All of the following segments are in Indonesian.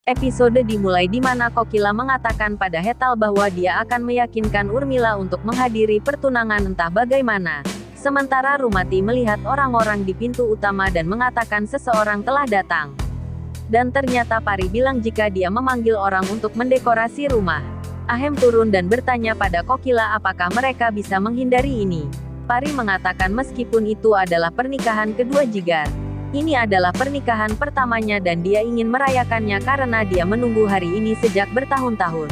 Episode dimulai di mana Kokila mengatakan pada Hetal bahwa dia akan meyakinkan Urmila untuk menghadiri pertunangan entah bagaimana. Sementara Rumati melihat orang-orang di pintu utama dan mengatakan seseorang telah datang. Dan ternyata Pari bilang jika dia memanggil orang untuk mendekorasi rumah. Ahem turun dan bertanya pada Kokila apakah mereka bisa menghindari ini. Pari mengatakan meskipun itu adalah pernikahan kedua Jigar. Ini adalah pernikahan pertamanya dan dia ingin merayakannya karena dia menunggu hari ini sejak bertahun-tahun.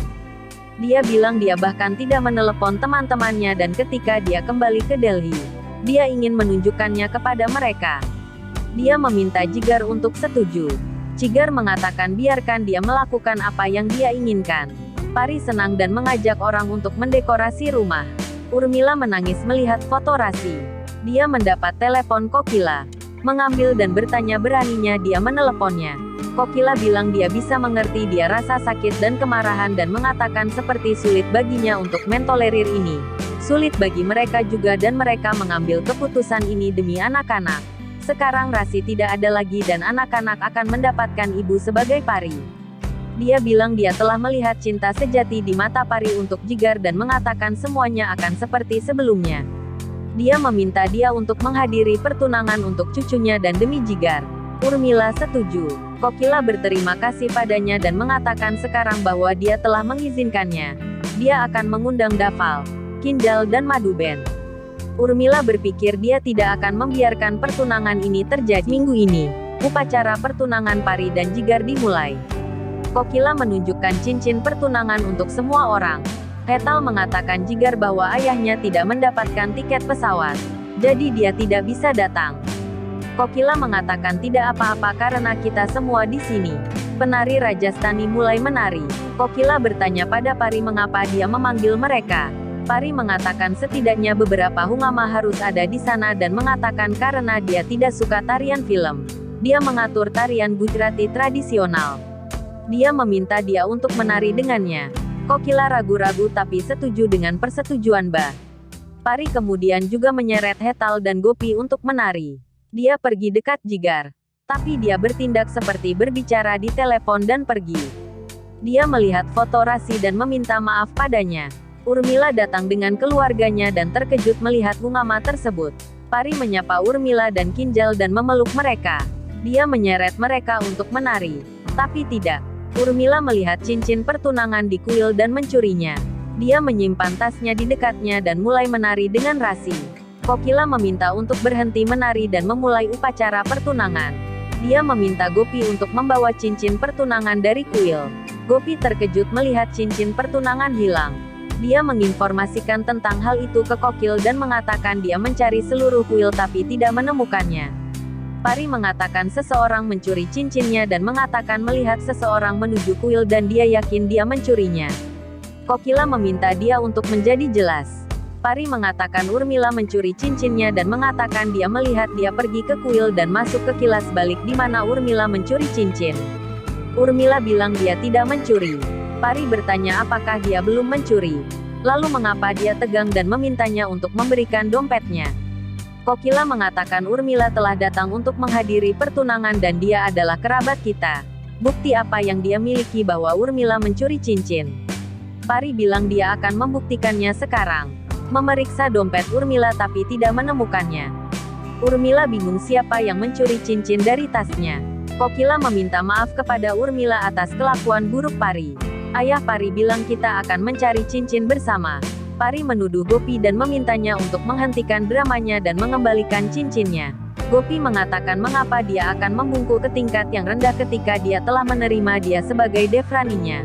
Dia bilang dia bahkan tidak menelepon teman-temannya dan ketika dia kembali ke Delhi, dia ingin menunjukkannya kepada mereka. Dia meminta Jigar untuk setuju. Jigar mengatakan biarkan dia melakukan apa yang dia inginkan. Pari senang dan mengajak orang untuk mendekorasi rumah. Urmila menangis melihat foto Rasi. Dia mendapat telepon Kokila. Mengambil dan bertanya beraninya dia meneleponnya. Kokila bilang dia bisa mengerti dia rasa sakit dan kemarahan dan mengatakan seperti sulit baginya untuk mentolerir ini. Sulit bagi mereka juga dan mereka mengambil keputusan ini demi anak-anak. Sekarang Rasi tidak ada lagi dan anak-anak akan mendapatkan ibu sebagai Pari. Dia bilang dia telah melihat cinta sejati di mata Pari untuk Jigar dan mengatakan semuanya akan seperti sebelumnya. Dia meminta dia untuk menghadiri pertunangan untuk cucunya dan demi Jigar. Urmila setuju. Kokila berterima kasih padanya dan mengatakan sekarang bahwa dia telah mengizinkannya. Dia akan mengundang Dafal, Kinjal dan Maduben. Urmila berpikir dia tidak akan membiarkan pertunangan ini terjadi. Minggu ini, upacara pertunangan Pari dan Jigar dimulai. Kokila menunjukkan cincin pertunangan untuk semua orang. Hetal mengatakan Jigar bahwa ayahnya tidak mendapatkan tiket pesawat, jadi dia tidak bisa datang. Kokila mengatakan tidak apa-apa karena kita semua di sini. Penari Rajasthani mulai menari. Kokila bertanya pada Pari mengapa dia memanggil mereka. Pari mengatakan setidaknya beberapa hungama harus ada di sana dan mengatakan karena dia tidak suka tarian film. Dia mengatur tarian Gujarati tradisional. Dia meminta dia untuk menari dengannya. Kokila ragu-ragu tapi setuju dengan persetujuan Bah. Pari kemudian juga menyeret Hetal dan Gopi untuk menari. Dia pergi dekat Jigar. Tapi dia bertindak seperti berbicara di telepon dan pergi. Dia melihat foto Rasi dan meminta maaf padanya. Urmila datang dengan keluarganya dan terkejut melihat hungama tersebut. Pari menyapa Urmila dan Kinjal dan memeluk mereka. Dia menyeret mereka untuk menari. Tapi tidak. Urmila melihat cincin pertunangan di kuil dan mencurinya. Dia menyimpan tasnya di dekatnya dan mulai menari dengan Rasi. Kokila meminta untuk berhenti menari dan memulai upacara pertunangan. Dia meminta Gopi untuk membawa cincin pertunangan dari kuil. Gopi terkejut melihat cincin pertunangan hilang. Dia menginformasikan tentang hal itu ke Kokil dan mengatakan dia mencari seluruh kuil tapi tidak menemukannya. Pari mengatakan seseorang mencuri cincinnya dan mengatakan melihat seseorang menuju kuil dan dia yakin dia mencurinya. Kokila meminta dia untuk menjadi jelas. Pari mengatakan Urmila mencuri cincinnya dan mengatakan dia melihat dia pergi ke kuil dan masuk ke kilas balik di mana Urmila mencuri cincin. Urmila bilang dia tidak mencuri. Pari bertanya apakah dia belum mencuri. Lalu mengapa dia tegang dan memintanya untuk memberikan dompetnya. Kokila mengatakan Urmila telah datang untuk menghadiri pertunangan dan dia adalah kerabat kita. Bukti apa yang dia miliki bahwa Urmila mencuri cincin? Pari bilang dia akan membuktikannya sekarang. Memeriksa dompet Urmila tapi tidak menemukannya. Urmila bingung siapa yang mencuri cincin dari tasnya. Kokila meminta maaf kepada Urmila atas kelakuan buruk Pari. Ayah Pari bilang kita akan mencari cincin bersama. Pari menuduh Gopi dan memintanya untuk menghentikan dramanya dan mengembalikan cincinnya. Gopi mengatakan mengapa dia akan membungkuk ke tingkat yang rendah ketika dia telah menerima dia sebagai Devraninya.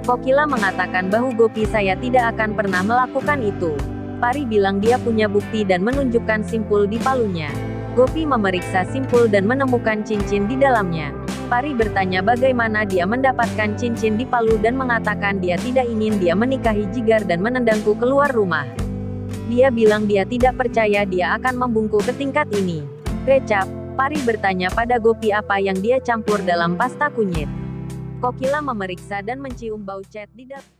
Kokila mengatakan bahwa Gopi saya tidak akan pernah melakukan itu. Pari bilang dia punya bukti dan menunjukkan simpul di palunya. Gopi memeriksa simpul dan menemukan cincin di dalamnya. Pari bertanya bagaimana dia mendapatkan cincin di palu dan mengatakan dia tidak ingin dia menikahi Jigar dan menendangku keluar rumah. Dia bilang dia tidak percaya dia akan membungkuk ke tingkat ini. Kecap, Pari bertanya pada Gopi apa yang dia campur dalam pasta kunyit. Kokila memeriksa dan mencium bau cat di dapur.